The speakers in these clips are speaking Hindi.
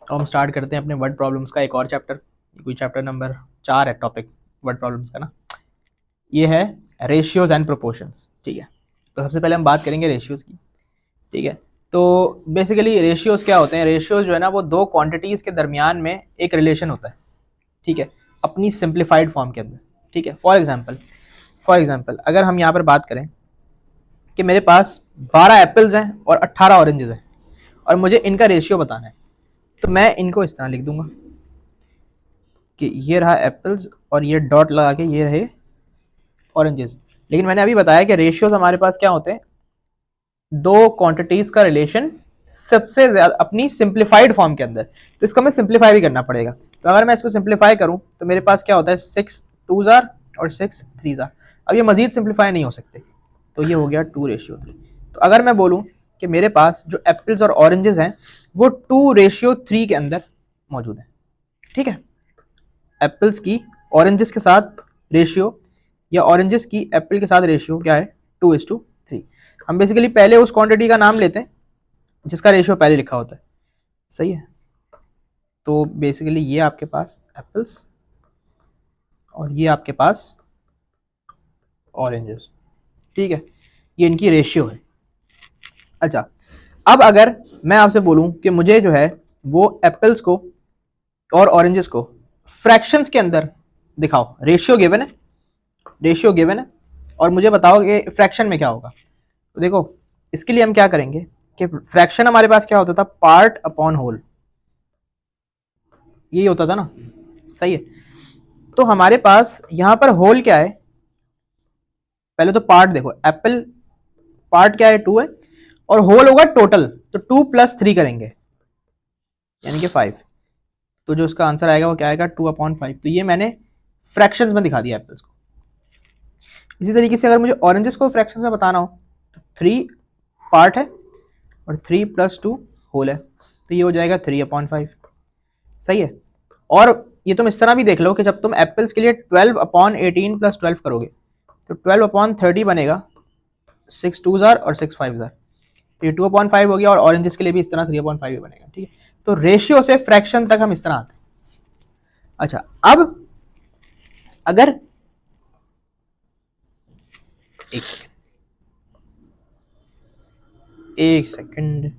तो हम स्टार्ट करते हैं अपने वर्ड प्रॉब्लम्स का एक और चैप्टर। कोई चैप्टर नंबर 4 है टॉपिक वर्ड प्रॉब्लम्स का ना। ये है रेशियोज एंड प्रोपोर्शंस। ठीक है, तो सबसे पहले हम बात करेंगे रेशियोज की। ठीक है, तो बेसिकली रेशियोज क्या होते हैं? रेशियोज जो है ना वो दो क्वांटिटीज़ के दरमियान में एक रिलेशन होता है। ठीक है, अपनी सिंप्लीफाइड फॉर्म के अंदर। ठीक है, फॉर एग्जाम्पल अगर हम यहाँ पर बात करें कि मेरे पास 12 एप्पल्स हैं और 18 ऑरेंजेस हैं और मुझे इनका रेशियो बताना है, तो मैं इनको इस तरह लिख दूंगा कि ये रहा एप्पल्स और ये डॉट लगा के ये रहे ऑरेंजेस। लेकिन मैंने अभी बताया कि रेशियोज हमारे पास क्या होते हैं? दो क्वांटिटीज का रिलेशन सबसे ज्यादा अपनी सिंप्लीफाइड फॉर्म के अंदर। तो इसको हमें सिंप्लीफाई भी करना पड़ेगा। तो अगर मैं इसको सिंप्लीफाई करूं तो मेरे पास क्या होता है? 6 2 और 6 3। अब ये मजीद सिंप्लीफाई नहीं हो सकते, तो ये हो गया 2:3। तो अगर मैं बोलूं कि मेरे पास जो एप्पल्स और ऑरेंजेस हैं वो 2:3 के अंदर मौजूद है। ठीक है, एप्पल्स की ऑरेंजेस के साथ रेशियो या ऑरेंजेस की एप्पल के साथ रेशियो क्या है? 2:3। हम बेसिकली पहले उस क्वांटिटी का नाम लेते हैं जिसका रेशियो पहले लिखा होता है। सही है, तो बेसिकली ये आपके पास एप्पल्स और ये आपके पास ऑरेंजेस। ठीक है, ये इनकी रेशियो है। अच्छा, अब अगर मैं आपसे बोलूं कि मुझे जो है वो एप्पल्स को और ऑरेंजेस को फ्रैक्शंस के अंदर दिखाओ। रेशियो गिवन है और मुझे बताओ कि फ्रैक्शन में क्या होगा। तो देखो, इसके लिए हम क्या करेंगे कि फ्रैक्शन हमारे पास क्या होता था? पार्ट अपॉन होल, यही होता था ना। सही है, तो हमारे पास यहां पर होल क्या है? पहले तो पार्ट देखो, एप्पल पार्ट क्या है? 2 है और होल होगा टोटल, तो 2 + 3 करेंगे यानी कि 5। तो जो उसका आंसर आएगा वो क्या आएगा? 2/5। तो ये मैंने फ्रैक्शंस में दिखा दिया एप्पल्स को। इसी तरीके से अगर मुझे ऑरेंजेस को फ्रैक्शंस में बताना हो तो 3 पार्ट है और 3 + 2 होल है, तो ये हो जाएगा 3/5। सही है, और ये तुम इस तरह भी देख लो कि जब तुम एप्पल्स के लिए 12/18 + 12 करोगे तो 12/30 बनेगा। 6 2 और 6 5। तो ये 2/5 हो गया और ऑरेंजेस के लिए भी इस तरह 3/5 बनेगा। ठीक है, तो रेशियो से फ्रैक्शन तक हम इस तरह आते हैं। अच्छा, अब अगर एक सेकेंड एक सेकेंड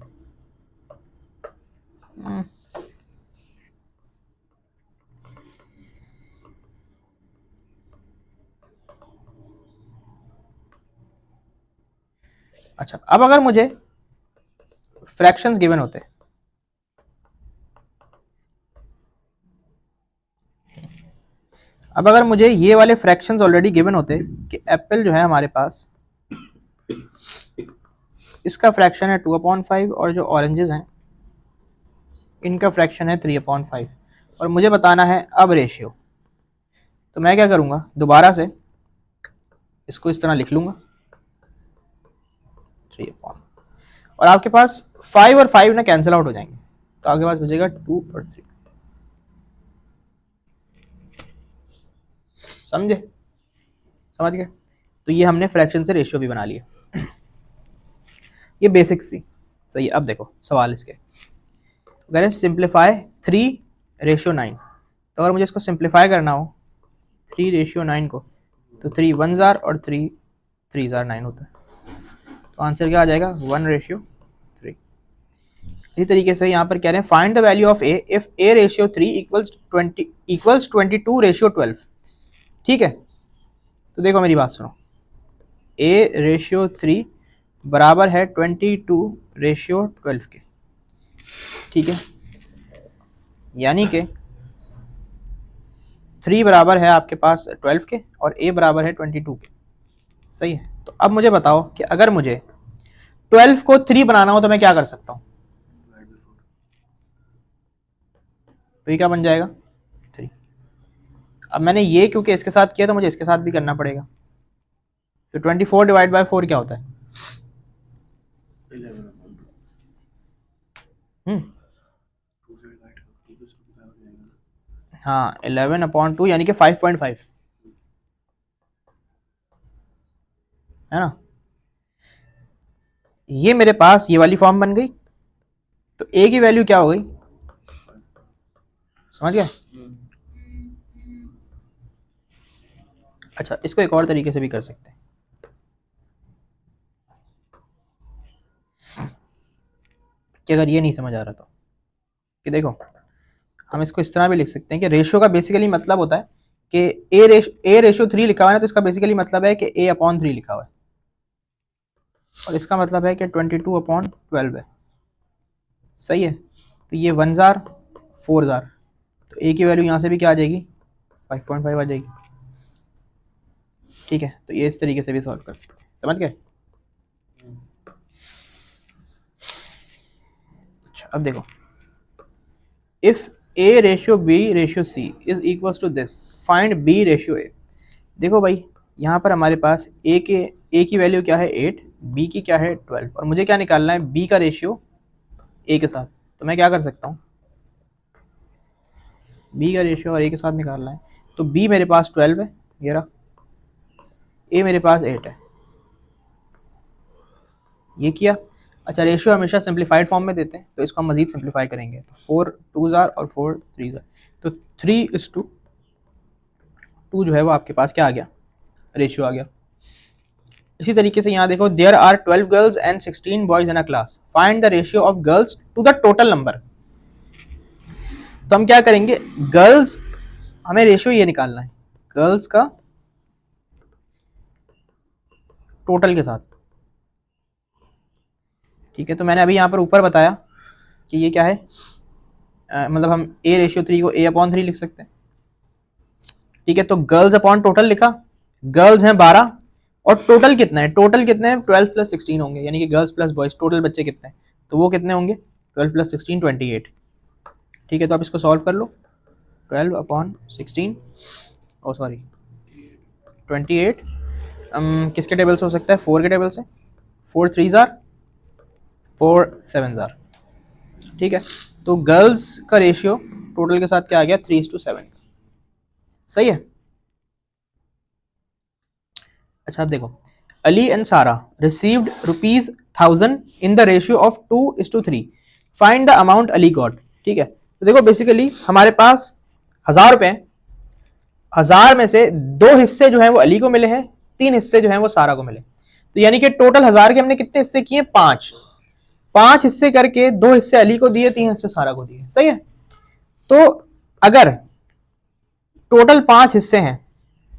अच्छा, अब अगर मुझे फ्रैक्शंस गिवन होते, अब अगर मुझे ये वाले फ्रैक्शंस ऑलरेडी गिवन होते कि एप्पल जो है हमारे पास इसका फ्रैक्शन है 2/5 और जो ऑरेंजेस हैं इनका फ्रैक्शन है 3/5 और मुझे बताना है अब रेशियो। तो मैं क्या करूंगा? दोबारा से इसको इस तरह लिख लूंगा 3/, और आपके पास 5 और 5 ना कैंसिल आउट हो जाएंगे, तो आपके पास बचेगा 2 और 3। समझे? समझ गए? तो ये हमने फ्रैक्शन से रेशियो भी बना लिया। ये बेसिक्स थी। सही है, अब देखो सवाल इसके अगर सिंप्लीफाई 3:9, तो अगर मुझे इसको सिंप्लीफाई करना हो 3:9 को, तो 3 1 और 3 3 9 होता है। तो आंसर क्या आ जाएगा? 1:3। इसी तरीके से यहाँ पर कह रहे हैं find the value of A if A/3 equals 22:12। ठीक है, तो देखो मेरी बात सुनो, A/3 बराबर है 22:12 के। ठीक है, यानी कि 3 बराबर है आपके पास 12 के और A बराबर है 22 के। सही है, तो अब मुझे बताओ कि अगर मुझे 12 को 3 बनाना हो तो मैं क्या कर सकता हूँ? तो ये क्या बन जाएगा? 3। अब मैंने ये क्योंकि इसके साथ किया तो मुझे इसके साथ भी करना पड़ेगा। तो 24/4 क्या होता है? हाँ, 11/2 यानी कि 5.5 है ना। ये मेरे पास ये वाली फॉर्म बन गई, तो ए की वैल्यू क्या हो गई? समझ गए? अच्छा, इसको एक और तरीके से भी कर सकते हैं कि अगर ये नहीं समझ आ रहा तो, कि देखो हम इसको इस तरह भी लिख सकते हैं कि रेशियो का बेसिकली मतलब होता है कि ए रेशियो 3 लिखा हुआ है ना, तो इसका बेसिकली मतलब है कि ए अपॉन 3 लिखा हुआ है, और इसका मतलब है कि 22 अपॉन 12 है। सही है? तो ये 1 जार 4 जार, तो ए की वैल्यू यहाँ से भी क्या आ जाएगी, 5.5 आ जाएगी। ठीक है, तो ये इस तरीके से भी सॉल्व कर सकते हैं। समझ गए? अच्छा, अब देखो, if A ratio B ratio C is equal to this, find B ratio A. देखो भाई, यहाँ पर हमारे पास ए की वैल्यू क्या है 8, बी की क्या है 12, और मुझे क्या निकालना है, बी का रेशियो ए के साथ। तो मैं क्या कर सकता हूँ, बी का रेशियो और ए के साथ निकालना है। तो बी मेरे पास 12 है, ये रहा, ए मेरे पास 8 है, ये किया। अच्छा, रेशियो हमेशा सिंप्लीफाइड फॉर्म में देते हैं, तो इसको हम मजीद सिंप्लीफाई करेंगे। तो 4 2 जार और 4 3 जार, तो 3:2 जो है वो आपके पास क्या आ गया, रेशियो आ गया। इसी तरीके से यहाँ देखो, there are 12 girls and 16 boys in a class, find the ratio of girls to the total number. तो हम क्या करेंगे, गर्ल्स, हमें रेशियो ये निकालना है गर्ल्स का टोटल के साथ। ठीक है, तो मैंने अभी यहाँ पर ऊपर बताया कि ये क्या है, मतलब हम ए रेशियो 3 को ए अपॉन 3 लिख सकते हैं। ठीक है, तो गर्ल्स अपॉन टोटल लिखा, गर्ल्स हैं 12, और टोटल कितना है, टोटल कितने हैं, 12 प्लस 16 होंगे, यानी कि गर्ल्स प्लस बॉयज टोटल बच्चे कितने हैं, तो वो कितने होंगे, 12 प्लस 16 28। ठीक है, तो आप इसको सॉल्व कर लो, 12 अपॉन 16, ओ सॉरी 28, किसके टेबल से हो सकता है, 4 के टेबल से, 4 3 जार 4 7 जार। ठीक है, तो गर्ल्स का रेशियो टोटल के साथ क्या आ गया, 3:7। सही है? अच्छा, आप देखो, अली एंड सारा received ₹1000 in the ratio of 2:3, find the amount Ali got. ठीक है, तो देखो बेसिकली हमारे पास 1000 रुपए, 1000 में से 2 हिस्से जो हैं वो अली को मिले हैं, 3 हिस्से जो हैं वो सारा को मिले। तो यानी कि टोटल 1000 के हमने कितने हिस्से किए, 5 5 हिस्से करके 2 हिस्से अली को दिए, 3 हिस्से सारा को दिए। सही है? तो अगर टोटल 5 हिस्से हैं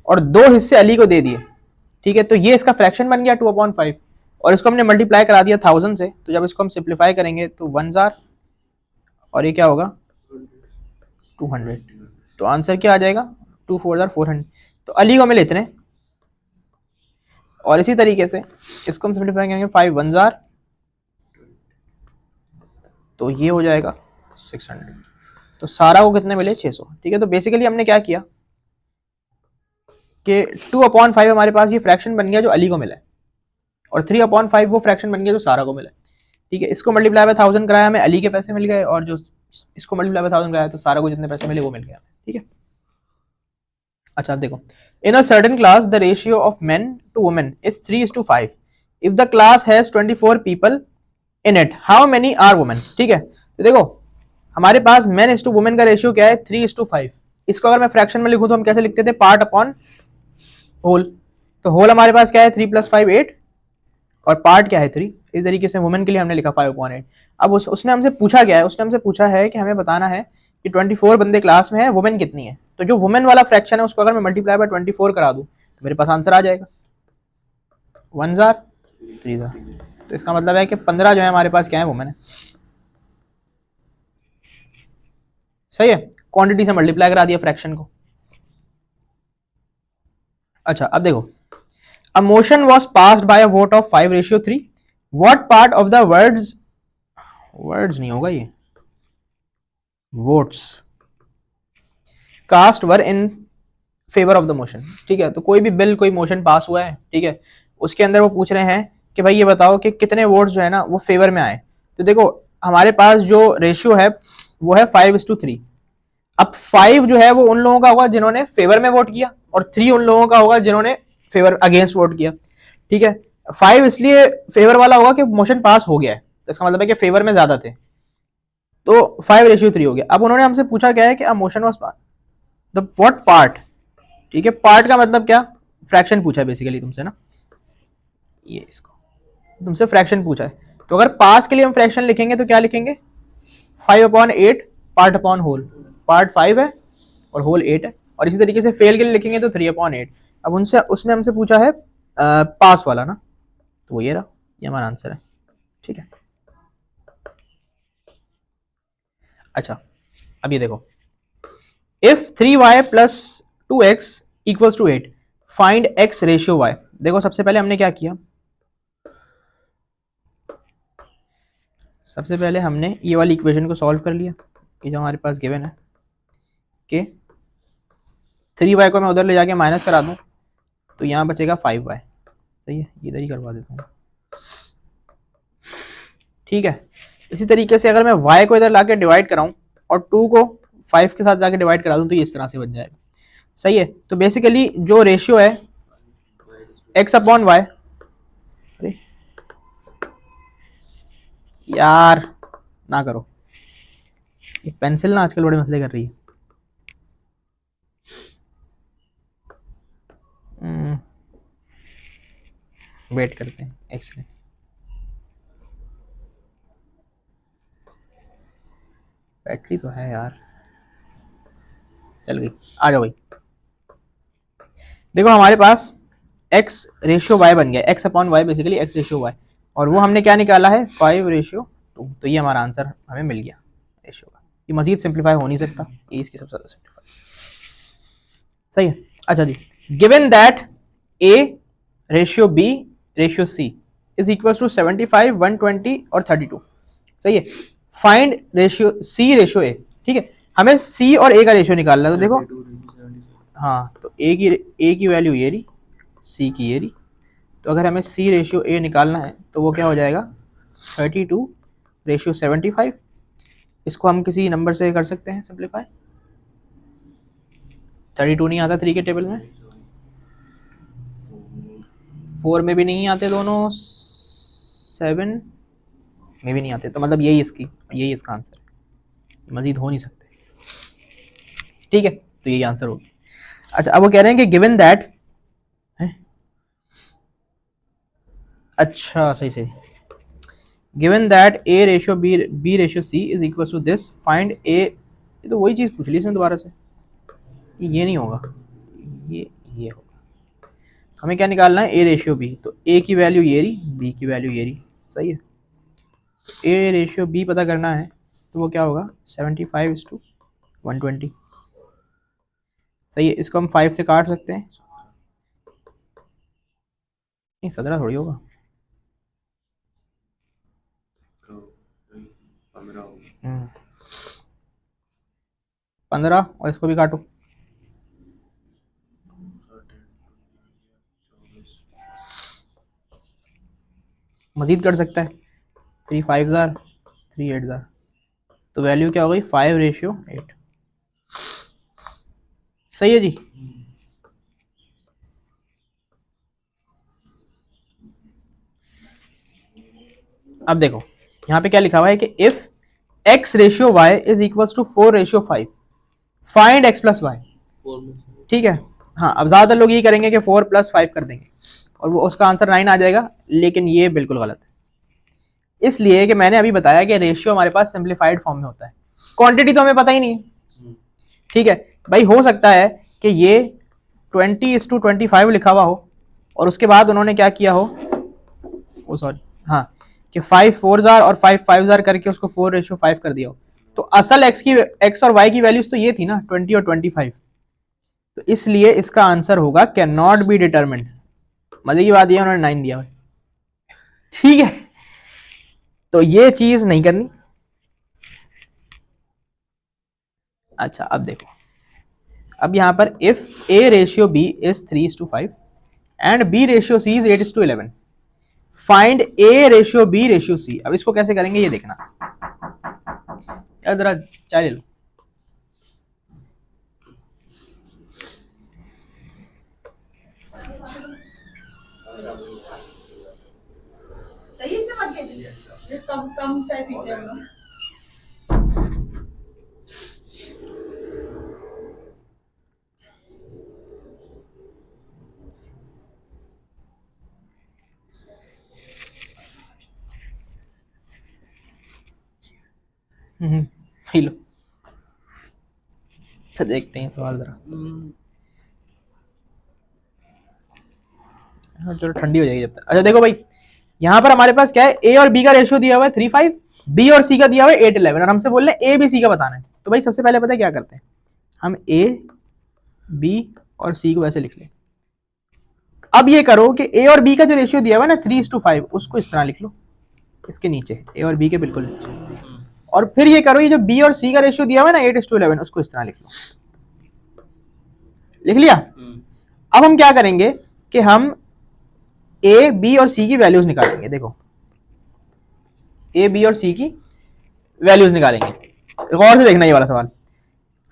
और 2 हिस्से अली को दे दिए, ठीक है, तो ये इसका फ्रैक्शन बन गया 2/5, और इसको हमने मल्टीप्लाई करा दिया 1000 से, तो जब इसको हम सिंप्लीफाई करेंगे तो 1 जार, और ये क्या होगा 200। तो आंसर क्या आ जाएगा, 2 4 जार 400। तो अली को मिले इतने, और इसी तरीके से इसको हम सिंप्लीफाई करेंगे 5 1 जार, तो ये हो जाएगा 600। तो सारा को कितने मिले, 600। ठीक है, तो बेसिकली हमने क्या किया कि 2/5 हमारे पास ये फ्रैक्शन बन गया जो अली को मिला है, और 3/5 वो फ्रैक्शन बन गया जो सारा को मिला है। ठीक है, इसको मल्टीप्लाई बाय 1000 कराया, हमें अली के पैसे मिल गए, और जो इसको मल्टीप्लाई बाय 1000 कराया तो सारा को जितने पैसे मिले वो मिल गया। ठीक है, अच्छा आप देखो, in a certain class the ratio of men to women is 3:5, if the class has 24 people in it, how many are women. ठीक है, तो देखो हमारे पास मेन इज टू वुमेन का रेशियो क्या है, 3:5। इसको अगर मैं फ्रैक्शन में लिखूं तो हम कैसे लिखते थे, पार्ट अपॉन होल। तो होल हमारे पास क्या है, 3 + 5 8, और पार्ट क्या है 3। इस तरीके से वुमेन के लिए हमने लिखा 5/8। अब उसने हमसे पूछा क्या है, उसने हमसे पूछा है कि हमें बताना है कि 24 बंदे क्लास में है, वुमेन कितनी है। तो जो वुमेन वाला फ्रैक्शन है उसको अगर मैं मल्टीप्लाई बाय 24 करा दूं तो मेरे पास आंसर आ जाएगा 1 जार 3 जार। तो इसका मतलब है कि 15 जो है हमारे पास क्या है, वुमेन है। सही है, क्वांटिटी से मल्टीप्लाई करा दिया फ्रैक्शन को। अच्छा अब देखो, a motion was passed by a vote of 5:3, what part of the words नहीं होगा ये, votes cast were in favor of the motion। ठीक है, तो कोई भी बिल, कोई मोशन पास हुआ है, ठीक है, उसके अंदर वो पूछ रहे हैं कि भाई ये बताओ कि कितने वोट्स जो है ना वो फेवर में आए। तो देखो हमारे पास जो रेशियो है वो है 5:3। अब 5 जो है वो उन लोगों का होगा जिन्होंने फेवर में वोट किया, और 3 उन लोगों का होगा जिन्होंने फेवर अगेंस्ट वोट किया। ठीक है, 5 इसलिए फेवर वाला होगा कि मोशन पास हो गया है, तो इसका मतलब है कि फेवर में ज्यादा थे। तो 5:3 हो गया। अब उन्होंने हमसे पूछा क्या है कि a motion was the what part, ठीक है, पार्ट का मतलब क्या, फ्रैक्शन पूछा है बेसिकली तुमसे ना, ये इसको तुमसे फ्रैक्शन पूछा है। तो अगर पास के लिए हम फ्रैक्शन लिखेंगे तो क्या लिखेंगे, 5/8 पार्ट अपॉन होल, पार्ट 5 है और होल 8 है। और इसी तरीके से फेल के लिए लिखेंगे तो 3/8। अब उनसे उसने हमसे पूछा है पास वाला ना, तो वो ये रहा, ये हमारा आंसर है, ठीक है। अच्छा अब ये देखो, if 3y plus 2x equals to 8 find x ratio y। देखो सबसे पहले हमने क्या किया, सबसे पहले हमने ये वाली इक्वेशन को सॉल्व कर लिया, ये जो हमारे पास गिवन है कि 3y को मैं उधर ले जाके माइनस करा दूं तो यहाँ बचेगा 5y, सही है, इधर ही करवा देता हूँ, ठीक है। इसी तरीके से अगर मैं y को इधर लाके डिवाइड कराऊं और 2 को 5 के साथ जाके डिवाइड करा दूं तो ये इस तरह से बन जाएगा, सही है। तो बेसिकली जो रेशियो है x अपॉन वाई, अरे यार ना करो, ये पेंसिल ना आजकल बड़े मसले कर रही है। वेट करते हैं एक सेकंड, बैटरी तो है यार, चल गई, आ जाओ भाई। देखो हमारे पास x रेशियो y बन गया, x upon y basically x ratio y, और वो हमने क्या निकाला है 5:2, तो ये हमारा आंसर हमें मिल गया रेशियो का। ये मजीद सिंप्लीफाई हो नहीं सकता, ये इसकी सबसे ज़्यादा सिंप्लीफाई, सही है। अच्छा जी, given that a ratio b ratio c is equal to 75, 120 और 32, सही है। Find ratio c ratio a, ठीक है, हमें c और a का रेशियो निकालना है। तो देखो हाँ, तो a की वैल्यू ये रही, c की ये रही, तो अगर हमें c रेशियो a निकालना है तो वो क्या हो जाएगा 32:75। इसको हम किसी नंबर से कर सकते हैं सिंप्लीफाई, 32 नहीं आता 3 के टेबल में, 4 में भी नहीं आते दोनों, 7 में भी नहीं आते, तो मतलब यही इसका आंसर है, मजीद हो नहीं सकते, ठीक है, तो यही आंसर होगा। अच्छा अब वो कह रहे हैं कि गिवन दैट, अच्छा सही सही, given that a ratio b ratio c is equal to this find a, ये तो वही चीज़ पूछ ली इसने दोबारा से, ये नहीं होगा, ये होगा। हमें क्या निकालना है a रेशियो b, तो a की वैल्यू ये रही, b की वैल्यू ये रही, सही है। a रेशियो b पता करना है तो वो क्या होगा 75:120, सही है। इसको हम 5 से काट सकते हैं, नहीं 17 थोड़ी होगा, 15, और इसको भी काटो, मजीद कर सकता है, 3 5 3 8, तो वैल्यू क्या हो गई 5:8, सही है जी। अब देखो यहाँ पे क्या लिखा हुआ है कि if x ratio y is equal to 4:5 find x plus y, ठीक है। हाँ अब ज्यादातर लोग ये करेंगे कि 4 + 5 कर देंगे और वो उसका आंसर 9 आ जाएगा, लेकिन ये बिल्कुल गलत है, इसलिए कि मैंने अभी बताया कि रेशियो हमारे पास सिंप्लीफाइड फॉर्म में होता है, क्वांटिटी तो हमें पता ही नहीं है, ठीक है भाई। हो सकता है कि ये 20:25 लिखा हुआ हो और उसके बाद उन्होंने क्या किया हो, ओ सॉरी, हाँ, कि 5 4 और 5 5 करके उसको 4:5 कर दिया हो, तो असल x और y की वैल्यूज तो ये थी ना 20 और 25, तो इसलिए इसका आंसर होगा कैन नॉट बी डिटरमिन्ड। मजे की बात ये उन्होंने 9 दिया है, ठीक है, तो ये चीज नहीं करनी। अच्छा अब देखो, अब यहां पर if a ratio b is 3:5 and b ratio c is 8:11 find a ratio b ratio c, अब इसको कैसे करेंगे ये देखना यार, जरा चाय ले लो। सही है, कम कम चाय पीते हैं। P low. तो देखते हैं सवाल जरा। हाँ, चलो ठंडी हो जाएगी जब तक। अच्छा देखो भाई, यहाँ पर हमारे पास क्या है, ए और बी का रेशियो दिया हुआ है 3:5, बी और सी का दिया हुआ है 8:11, और हमसे बोल रहे हैं ए बी सी का बताना है। तो भाई सबसे पहले पता है क्या करते हैं, हम ए बी और सी को ऐसे लिख लें। अब ये करो कि ए और बी का जो रेशियो दिया हुआ है ना 3:5, उसको इस तरह लिख लो, इसके नीचे, ए और बी के बिल्कुल नीचे। और फिर ये करो, ये जो बी और सी का रेशियो दिया हुआ है ना 8:11, उसको इस तरह लिख लो। लिख लिया। अब हम क्या करेंगे कि हम ए बी और सी की वैल्यूज निकालेंगे। देखो ए बी और सी की वैल्यूज निकालेंगे। गौर से देखना ये वाला सवाल।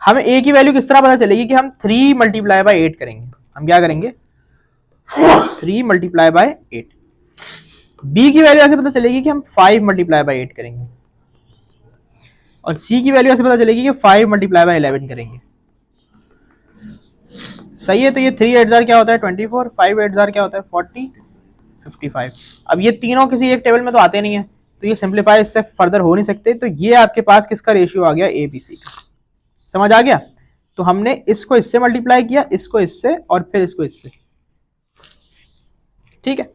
हमें ए की वैल्यू किस तरह पता चलेगी कि हम 3 मल्टीप्लाई बाय 8 करेंगे। हम क्या करेंगे, 3 मल्टीप्लाई बाय 8। बी की वैल्यू ऐसे पता चलेगी कि हम 5 मल्टीप्लाई बाय 8 करेंगे, और सी की वैल्यू ऐसे पता चलेगी कि 5 मल्टीप्लाई बाय 11 करेंगे। सही है। तो ये 3 8 क्या होता है 24, 5 8 क्या होता है 40, 55। अब ये तीनों किसी एक टेबल में तो आते नहीं है, तो ये सिंप्लीफाई इससे फर्दर हो नहीं सकते। तो ये आपके पास किसका रेशियो आ गया, ए बी सी का। समझ आ गया। तो हमने इसको इससे मल्टीप्लाई किया, इसको इससे, और फिर इसको इससे। ठीक है।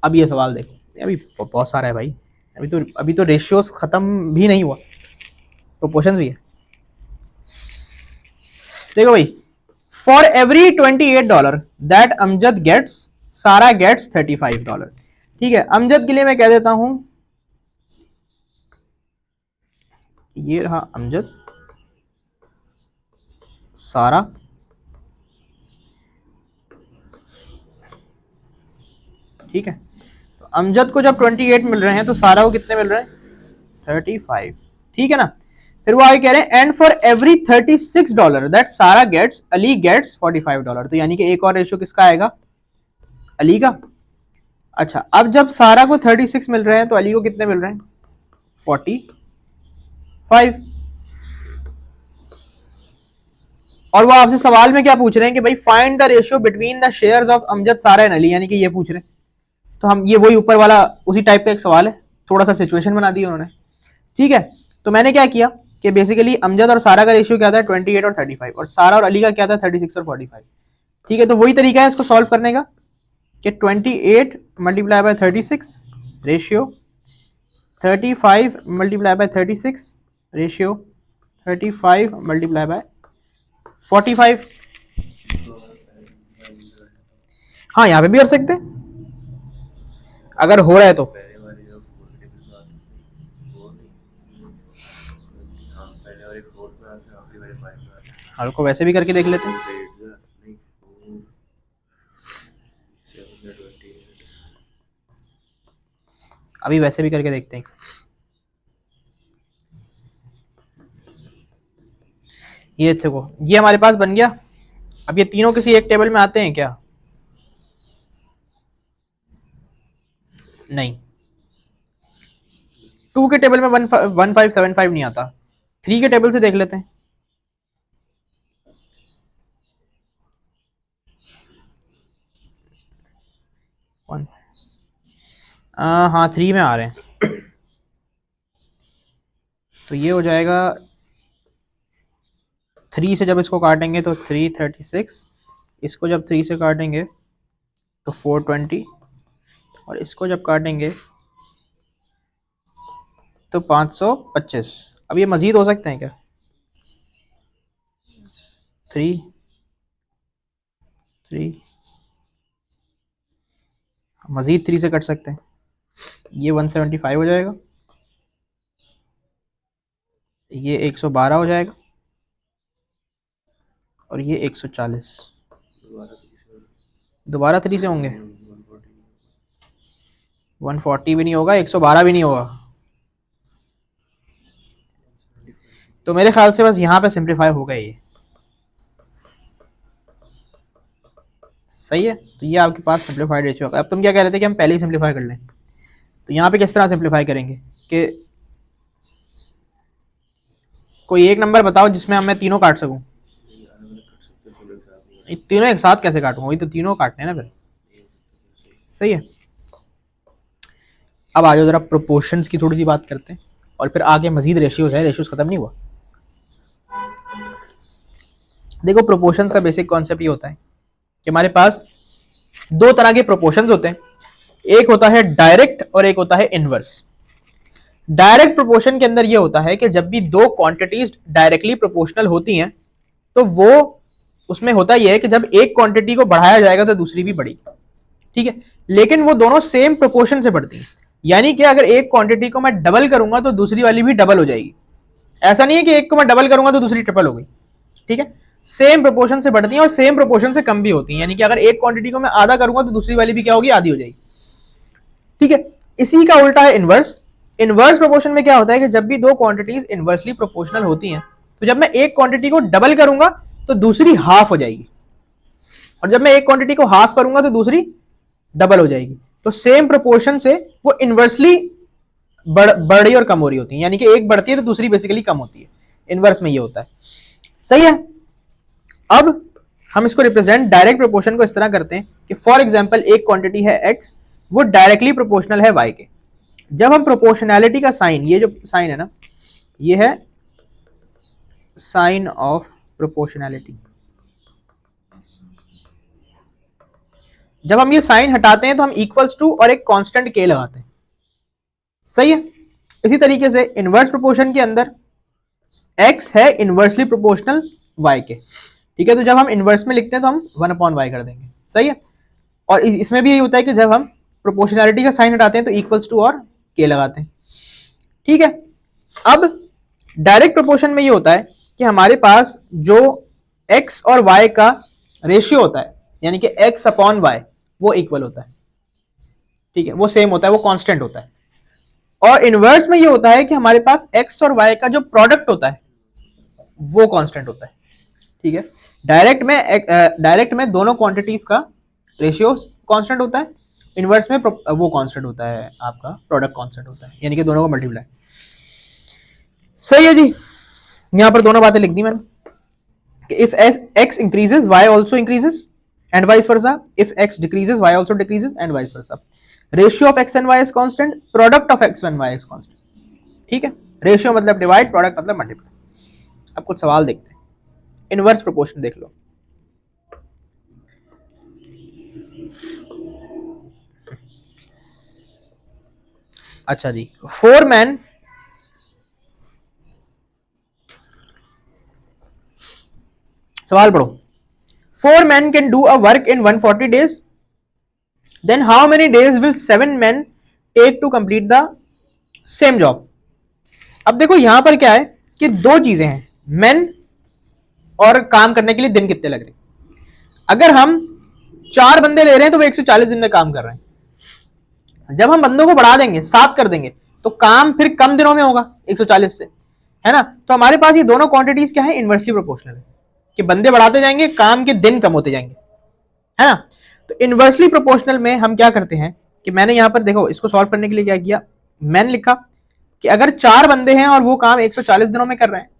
अब ये सवाल देखो, अभी बहुत सारा है भाई, अभी तो रेशियोस खत्म भी नहीं हुआ, प्रोपोर्शंस भी है। देखो भाई, for every $28 that Amjad gets, Sara gets $35। ठीक है, अमजद के लिए मैं कह देता हूं, ये रहा अमजद, सारा, ठीक है। तो अमजद को जब 28 मिल रहे हैं तो सारा को कितने मिल रहे हैं, 35। ठीक है ना। फिर वो आगे कह रहे हैं एंड फॉर एवरी $36 दैट सारा गेट्स, अली गेट्स $45। तो यानी कि एक और रेशियो किसका आएगा, अली का। अच्छा, अब जब सारा को 36 मिल रहे हैं तो अली को कितने मिल रहे हैं, 45। और वो आपसे सवाल में क्या पूछ रहे हैं कि भाई find the ratio between the shares of Amjad, सारा एंड अली, यानी कि ये पूछ रहे हैं। तो हम ये वही ऊपर वाला उसी टाइप का एक सवाल है, थोड़ा सा सिचुएशन बना दी उन्होंने। ठीक है। तो मैंने क्या किया कि बेसिकली अमजद और सारा का रेशियो क्या था 28 और 35, और सारा और अली का क्या था 36 और 45। ठीक है। तो वही तरीका है इसको सॉल्व करने का कि 28 multiply by 36 ratio 35 multiply by 36 ratio 35 multiply by 45। हाँ, यहाँ पे भी कर सकते हैं अगर हो रहा है तो। हर को वैसे भी करके देख लेते हैं। अभी वैसे भी करके देखते हैं। ये देखो, ये हमारे पास बन गया। अब ये तीनों किसी एक टेबल में आते हैं क्या, नहीं। 2 के टेबल में 1575 नहीं आता, 3 के टेबल से देख लेते हैं। हाँ 3 में आ रहे हैं। तो ये हो जाएगा 3 से जब इसको काटेंगे तो 336, इसको जब 3 से काटेंगे तो 420, और इसको जब काटेंगे तो 525। अब ये मजीद हो सकते हैं क्या, 3 3 मजीद 3 से कट सकते हैं। ये 175 हो जाएगा, ये 112 हो जाएगा, और ये 140। दोबारा 3 से होंगे, 140 भी नहीं होगा, 112 भी नहीं होगा। तो मेरे ख्याल से बस यहाँ पे सिंप्लीफाई होगा ये। सही है। तो ये आपके पास सिंप्लीफाइड रेशियो होगा। अब तुम क्या कह रहे थे कि हम पहले ही सिंप्लीफाई कर लें, तो यहाँ पे किस तरह सिंप्लीफाई करेंगे कि कोई एक नंबर बताओ जिसमें मैं तीनों काट सकूं। तीनों एक साथ कैसे काटूंगा, वही तो तीनों काटने हैं ना फिर। सही है। अब आ जाओ जरा प्रोपोर्शंस की थोड़ी सी बात करते हैं और फिर आगे मजीद रेशियोज है, रेशियोज खत्म नहीं हुआ। देखो प्रोपोर्शंस का बेसिक कॉन्सेप्ट ये होता है कि हमारे पास दो तरह के प्रोपोर्शंस होते हैं, एक होता है डायरेक्ट और एक होता है इनवर्स। डायरेक्ट प्रोपोर्शन के अंदर ये होता है कि जब भी दो क्वांटिटीज डायरेक्टली प्रोपोर्शनल होती हैं तो वो उसमें होता यह है कि जब एक क्वांटिटी को बढ़ाया जाएगा तो दूसरी भी बढ़ेगी, ठीक है, लेकिन वो दोनों सेम प्रोपोर्शन से बढ़ती हैं। यानी कि अगर एक क्वांटिटी को मैं डबल करूंगा तो दूसरी वाली भी डबल हो जाएगी। ऐसा नहीं है कि एक को मैं डबल करूंगा तो दूसरी ट्रिपल हो गई, ठीक है, सेम प्रोपोर्शन से बढ़ती हैं और सेम प्रोपोर्शन से कम भी होती हैं। यानी कि अगर एक क्वांटिटी को मैं आधा करूंगा तो दूसरी वाली भी क्या होगी, आधी हो जाएगी, ठीक है। इसी का उल्टा है इनवर्स। इनवर्स प्रोपोर्शन में क्या होता है कि जब भी दो क्वांटिटीज इनवर्सली प्रोपोर्शनल होती हैं तो जब मैं एक क्वांटिटी को डबल करूंगा तो दूसरी हाफ हो जाएगी, और जब मैं एक क्वांटिटी को हाफ करूंगा तो दूसरी डबल हो जाएगी। तो सेम प्रोपोर्शन से वो इनवर्सली बढ़ रही और कम हो रही होती है, यानी कि एक बढ़ती है तो दूसरी बेसिकली कम होती है। इनवर्स में ये होता है, सही है। अब हम इसको रिप्रेजेंट डायरेक्ट प्रोपोर्शन को इस तरह करते हैं कि फॉर एग्जांपल एक क्वांटिटी है x, वो डायरेक्टली प्रोपोर्शनल है y के। जब हम प्रोपोर्शनैलिटी का साइन, ये जो साइन है ना, ये है साइन ऑफ प्रोपोर्शनैलिटी। जब हम ये साइन हटाते हैं तो हम इक्वल्स टू और एक कांस्टेंट k लगाते हैं, सही है। इसी तरीके से इनवर्स प्रोपोर्शन के अंदर x है इनवर्सली प्रोपोर्शनल y के, ठीक है। तो जब हम इनवर्स में लिखते हैं तो हम 1/y कर देंगे, सही है। और इसमें भी यही होता है कि जब हम प्रोपोर्शनैलिटी का साइन हटाते हैं तो इक्वल्स टू और k लगाते हैं, ठीक है। अब डायरेक्ट प्रोपोर्शन में ये होता है कि हमारे पास जो x और y का रेशियो होता है, यानी कि x अपॉन y, वो इक्वल होता है, ठीक है, वो सेम होता है, वो कांस्टेंट होता है। और इनवर्स में ये होता है कि हमारे पास x और y का जो प्रोडक्ट होता है वो कांस्टेंट होता है, ठीक है। डायरेक्ट में दोनों क्वांटिटीज का रेशियो कांस्टेंट होता है, इनवर्स में वो कांस्टेंट होता है, आपका प्रोडक्ट कांस्टेंट होता है, यानी कि दोनों को मल्टीप्लाई, सही है जी। यहां पर दोनों बातें लिख दी मैंने कि if x increases y also increases and vice versa, if x decreases y also decreases and vice versa. Ratio of x and y is constant, product of x and y is constant, ठीक है। रेशियो मतलब डिवाइड, प्रोडक्ट मतलब मल्टीप्लाई। अब कुछ सवाल देखते हैं। इनवर्स प्रोपोर्शन देख लो। अच्छा जी, 4 men सवाल पढ़ो। 4 men can do a work in 140 days, then how many days will 7 men take to complete the same job? अब देखो यहां पर क्या है कि दो चीजें हैं, men और काम करने के लिए दिन कितने लग रहे हैं। अगर हम 4 बंदे ले रहे हैं तो वो 140 दिन में काम कर रहे हैं। जब हम बंदों को बढ़ा देंगे, 7 कर देंगे, तो काम फिर कम दिनों में होगा 140 से, है ना। तो हमारे पास ये दोनों क्वांटिटीज क्या है, इनवर्सली प्रोपोर्शनल है, कि बंदे बढ़ाते जाएंगे, काम के दिन कम होते जाएंगे, है ना। तो इनवर्सली प्रोपोर्शनल में हम क्या करते हैं कि मैंने यहां पर देखो इसको सॉल्व करने के लिए क्या किया, मैंने लिखा कि अगर 4 बंदे हैं और वो काम 140 दिनों में कर रहे हैं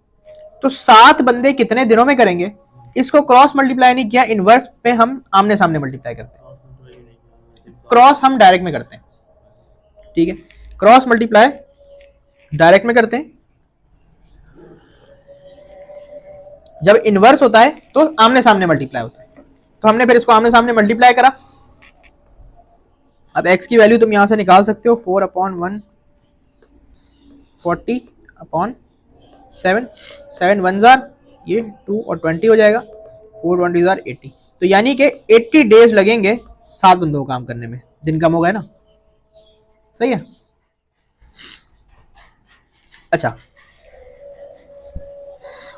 तो 7 बंदे कितने दिनों में करेंगे। इसको क्रॉस मल्टीप्लाई नहीं किया, इनवर्स पे हम आमने सामने मल्टीप्लाई करते हैं, क्रॉस हम डायरेक्ट में करते हैं, ठीक है। क्रॉस मल्टीप्लाई डायरेक्ट में करते हैं। जब इनवर्स होता है तो आमने सामने मल्टीप्लाई होता है, तो हमने फिर इसको आमने सामने मल्टीप्लाई करा। अब x की वैल्यू तुम यहां से निकाल सकते हो, 4/140/7, 7 1 जार, ये 2 और 20 हो जाएगा, 4 20 जार 80। तो यानी कि 80 डेज लगेंगे 7 बंदों को काम करने में, दिन कम हो गए ना, सही है। अच्छा,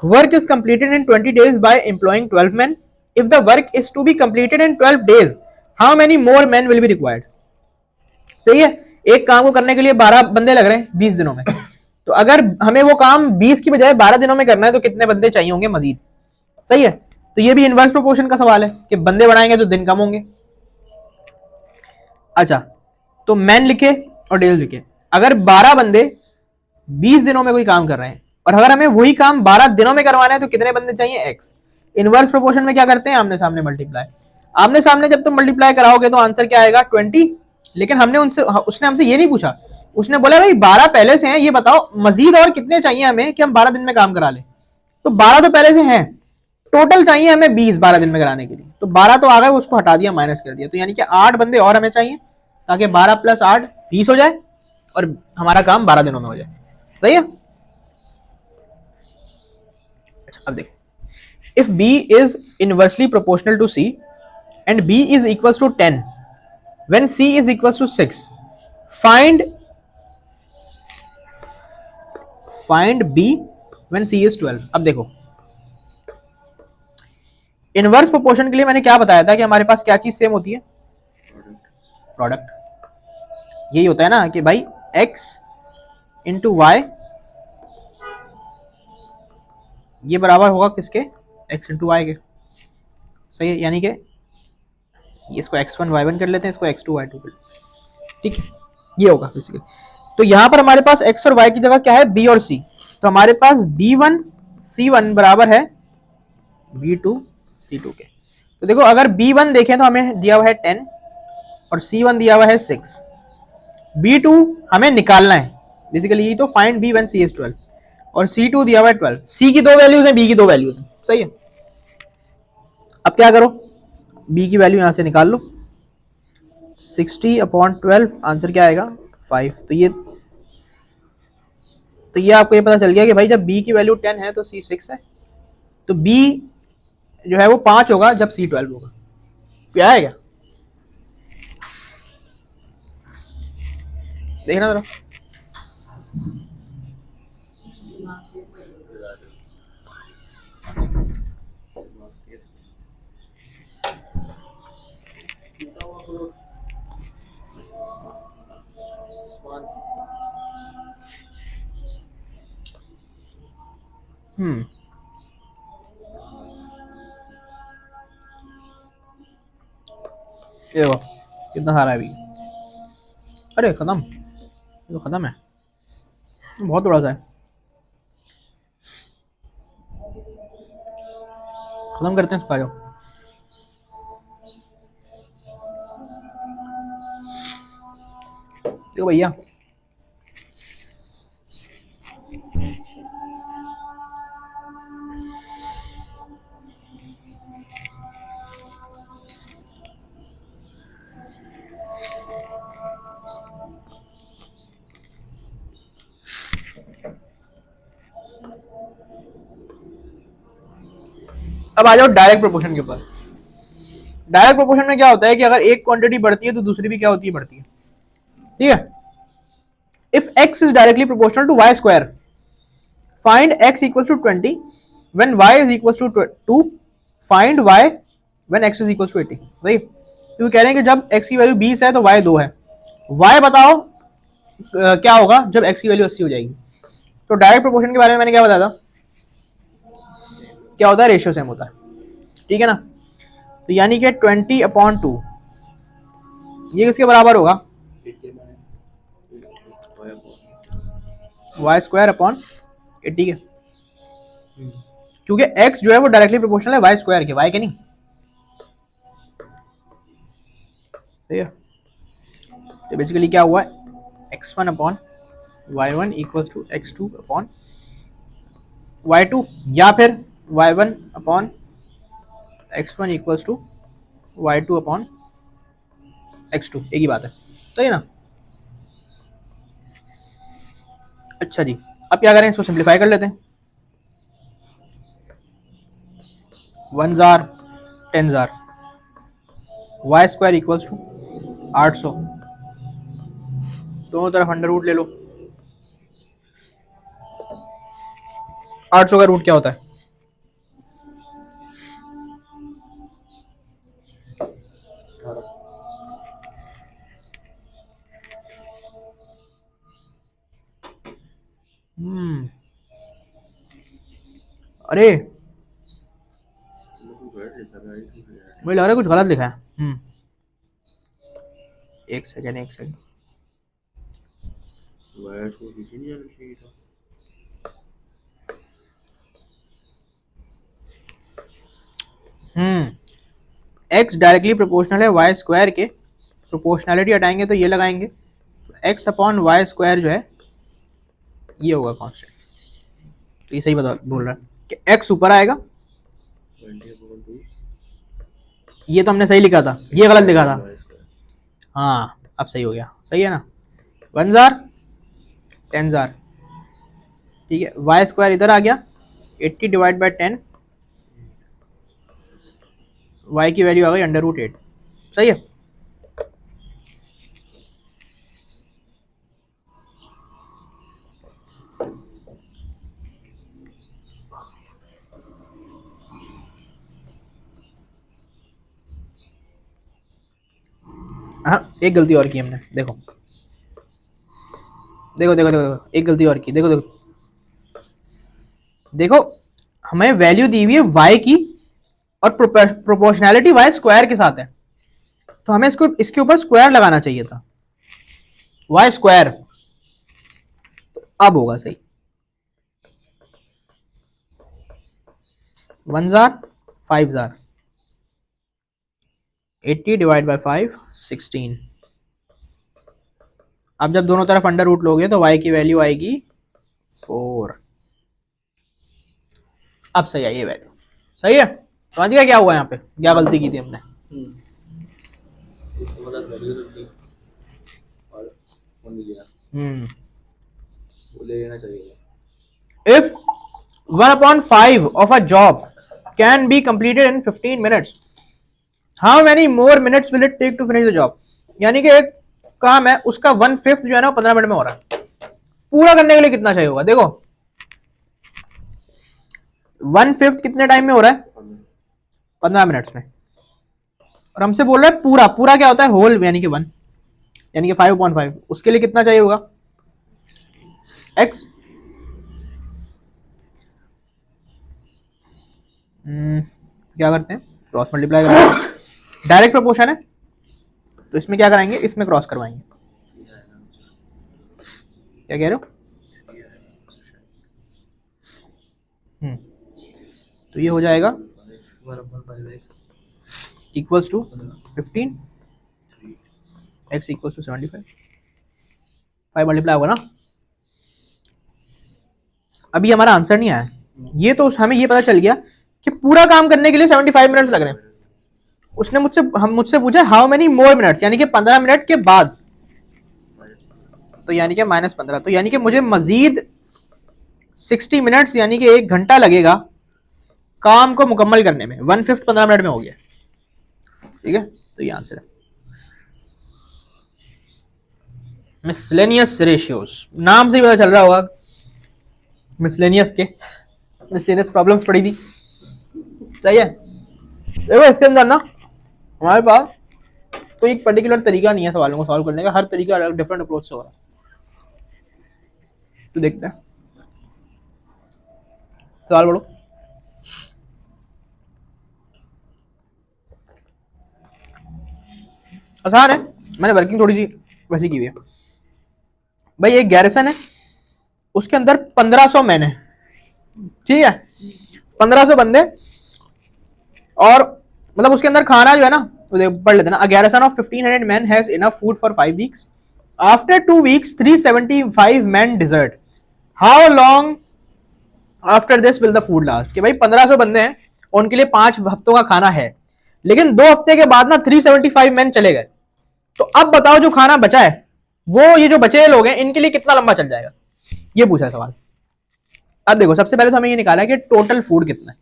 work is completed in 20 days by employing 12 men. If the work is to be completed in 12 days, how many more men will be required? सही है, एक काम को करने के लिए 12 बंदे लग रहे हैं 20 दिनों में, तो अगर हमें वो काम 20 की बजाय 12 दिनों में करना है तो कितने बंदे चाहिए होंगे मजीद, सही है। तो ये भी इनवर्स प्रोपोर्शन का सवाल है कि बंदे बढ़ाएंगे तो दिन कम होंगे। अच्छा, तो मैन लिखे और डेज लिखे। अगर 12 बंदे 20 दिनों में कोई काम कर रहे हैं और अगर हमें वही काम 12 दिनों में करवाना है तो कितने बंदे चाहिए, एक्स। इनवर्स प्रोपोर्शन में क्या करते हैं, आमने सामने मल्टीप्लाई। आमने सामने जब तुम मल्टीप्लाई कराओगे तो आंसर क्या आएगा, 20 लेकिन हमने उनसे, उसने हमसे ये नहीं पूछा, उसने बोला भाई 12 पहले से हैं, ये बताओ मजीद और कितने चाहिए हमें कि हम 12 दिन में काम करा लें। तो 12 तो पहले से हैं, टोटल चाहिए हमें 20 12 दिन में कराने के लिए। तो 12 तो आ गए, उसको हटा दिया, माइनस कर दिया, तो यानी कि 8 बंदे और हमें चाहिए ताकि 12 + 8 20 हो जाए और हमारा काम 12 दिनों में हो जाए। सही है। अच्छा अब देखो, if b is inversely proportional to c and b is equals to 10 when c is equals to 6, find b when c is 12। अब देखो इनवर्स प्रोपोर्शन के लिए मैंने क्या बताया था कि हमारे पास क्या चीज सेम होती है, प्रोडक्ट। यही होता है ना कि भाई x इंटू वाई ये बराबर होगा किसके, x इंटू वाई के। सही है, यानी कि इसको x1 y1 कर लेते हैं, इसको x2 y2 कर लेते हैं। ठीक है, ये होगा बेसिकली। तो यहां पर हमारे पास x और y की जगह क्या है, b और c। तो हमारे पास b1 c1 बराबर है b2 c2 के। तो देखो अगर b1 देखें तो हमें दिया हुआ है 10 और c1 दिया हुआ है 6। b2 हमें निकालना है बेसिकली, यही तो find b when c is 12, और c2 दिया हुआ है 12। c की 2 वैल्यूज है, b की 2 वैल्यूज है। सही है। अब क्या करो, b की वैल्यू यहां से निकाल लो, 60/12 आंसर क्या आएगा 5। तो ये आपको ये पता चल गया कि भाई जब b की वैल्यू 10 है तो c 6 है, तो b जो है वो 5 होगा जब c 12 होगा। क्या है क्या, देखना जरा। ये देखो कितना सारा है अभी। अरे खत्म, ये तो खत्म है, बहुत थोड़ा सा है। खत्म करते हैं, इसको आ जाओ। देखो भैया अब आ जाओ डायरेक्ट प्रोपोर्शन के ऊपर। डायरेक्ट प्रोपोर्शन में क्या होता है कि अगर एक क्वांटिटी बढ़ती है तो दूसरी भी क्या होती है, बढ़ती है। ठीक है। If x is directly proportional to y square, find x equals to 20 when y is equals to 2, find y when x is equals to 80। सही, क्योंकि कह रहे हैं कि जब x की वैल्यू 20 है तो y 2 है। y बताओ क्या होगा जब x की वैल्यू 80 हो जाएगी। तो डायरेक्ट प्रोपोर्शन के बारे में मैंने क्या बताया था, क्या होता है, रेशियो सेम होता है। ठीक है ना। तो यानी कि 20/2 ये किसके बराबर होगा, वाई स्क्वायर अपॉन 80 के। क्योंकि x जो है वो डायरेक्टली प्रोपोर्शनल है वाई स्क्वायर के, वाई के नहीं। ठीक है। तो बेसिकली क्या हुआ, x1 upon y1 equals to x2 upon y2, या फिर y1 upon x1 equals to y2 upon x2, एक ही बात है। सही है ना। अच्छा जी, अब क्या करें, इसको सिंप्लीफाई कर लेते हैं। 1 जार 10 जार, वाई स्क्वायर इक्वल्स टू 800, दोनों तरफ अंडर रूट ले लो। 800 का रूट क्या होता है, अरे मुझे लग रहा है कुछ गलत लिखा है। एक सेकेंड एक सेकेंड, एक्स डायरेक्टली प्रोपोर्शनल है वाई स्क्वायर के, प्रोपोर्शनैलिटी हटाएंगे तो ये लगाएंगे, तो एक्स अपॉन वाई स्क्वायर जो है ये होगा कांस्टेंट। तो ये सही बता बोल रहा है कि एक्स ऊपर आएगा, ये तो हमने सही लिखा था, ये गलत लिखा था। हाँ अब सही हो गया, सही है ना, 1 जार 10 जार, ठीक है। वाई स्क्वायर इधर आ गया, 80 डिवाइड बाई 10, वाई की वैल्यू आ गई √8, सही है। हाँ एक गलती और की हमने, देखो देखो देखो देखो, एक गलती और की, देखो देखो देखो, हमें वैल्यू दी हुई है y की और प्रोपोर्शनैलिटी y स्क्वायर के साथ है, तो हमें इसको इसके ऊपर स्क्वायर लगाना चाहिए था, y स्क्वायर, तो अब होगा सही। 1 जार 5 जार, 80 डिवाइड बाई 5 16। अब जब दोनों तरफ अंडर रूट लोगे तो y की वैल्यू आएगी 4। अब सही है ये वैल्यू, सही है। समझ गया क्या हुआ यहाँ पे, क्या गलती की थी हमने। If 1/5 of a job can be completed in 15 minutes, how many more minutes will it take to finish the job? यानी कि एक काम है उसका 1/5 जो है ना 15 मिनट में हो रहा है, पूरा करने के लिए कितना चाहिए होगा, देखो 1/5 कितने टाइम में हो रहा है, 15 मिनट्स में, और हमसे बोल रहा है पूरा, पूरा क्या होता है, होल यानी कि 1, यानी कि 5/5, उसके लिए कितना चाहिए होगा x। क्या करते हैं, क्रॉस मल्टीप्लाई करते हैं, डायरेक्ट प्रोपोर्शन है तो इसमें क्या कराएंगे, इसमें क्रॉस करवाएंगे। क्या कह रहे हो, तो ये हो जाएगा equals to 15, x equals to 75, 5 multiply होगा ना। अभी हमारा आंसर नहीं आया, ये तो हमें ये पता चल गया कि पूरा काम करने के लिए 75 मिनट्स लग रहे हैं। उसने मुझसे पूछा हाउ मेनी मोर मिनट्स, यानी कि 15 मिनट के बाद, तो यानी कि -15, तो यानी कि मुझे मजीद 60 मिनट्स यानी कि 1 घंटा लगेगा काम को मुकम्मल करने में। 1/5 15 मिनट में हो गया, ठीक है, तो ये आंसर है। मिसलेनियस रेशियोज, नाम से ही पता चल रहा होगा मिसलेनियस के, मिसलेनियस प्रॉब्लम्स पड़ी थी, सही है। देखो इसके अंदर ना हमारे पास कोई एक पर्टिकुलर तरीका नहीं है सवालों को सॉल्व करने का, हर तरीका अलग डिफरेंट अप्रोच से हो रहा है। तो देखते हैं, सवाल पढ़ो। आसान है, मैंने वर्किंग थोड़ी सी वैसी की हुई है। भाई एक गैरिसन है, उसके अंदर 1500 मैन है, ठीक है, 1500 बंदे, और मतलब उसके अंदर खाना जो है ना, पढ़ लेते ना, a garrison of 1500 man has enough food for 5 weeks, after 2 weeks 375 man desert, how long after this will the food last. कि भाई 1500 बंदे हैं, उनके लिए 5 हफ्तों का खाना है, लेकिन 2 हफ्ते के बाद ना 375 मैन चले गए, तो अब बताओ जो खाना बचा है वो ये जो बचे लोग हैं इनके लिए कितना लंबा चल जाएगा, ये पूछा है सवाल। अब देखो सबसे पहले तो हमें ये निकाला कि टोटल फूड कितना है,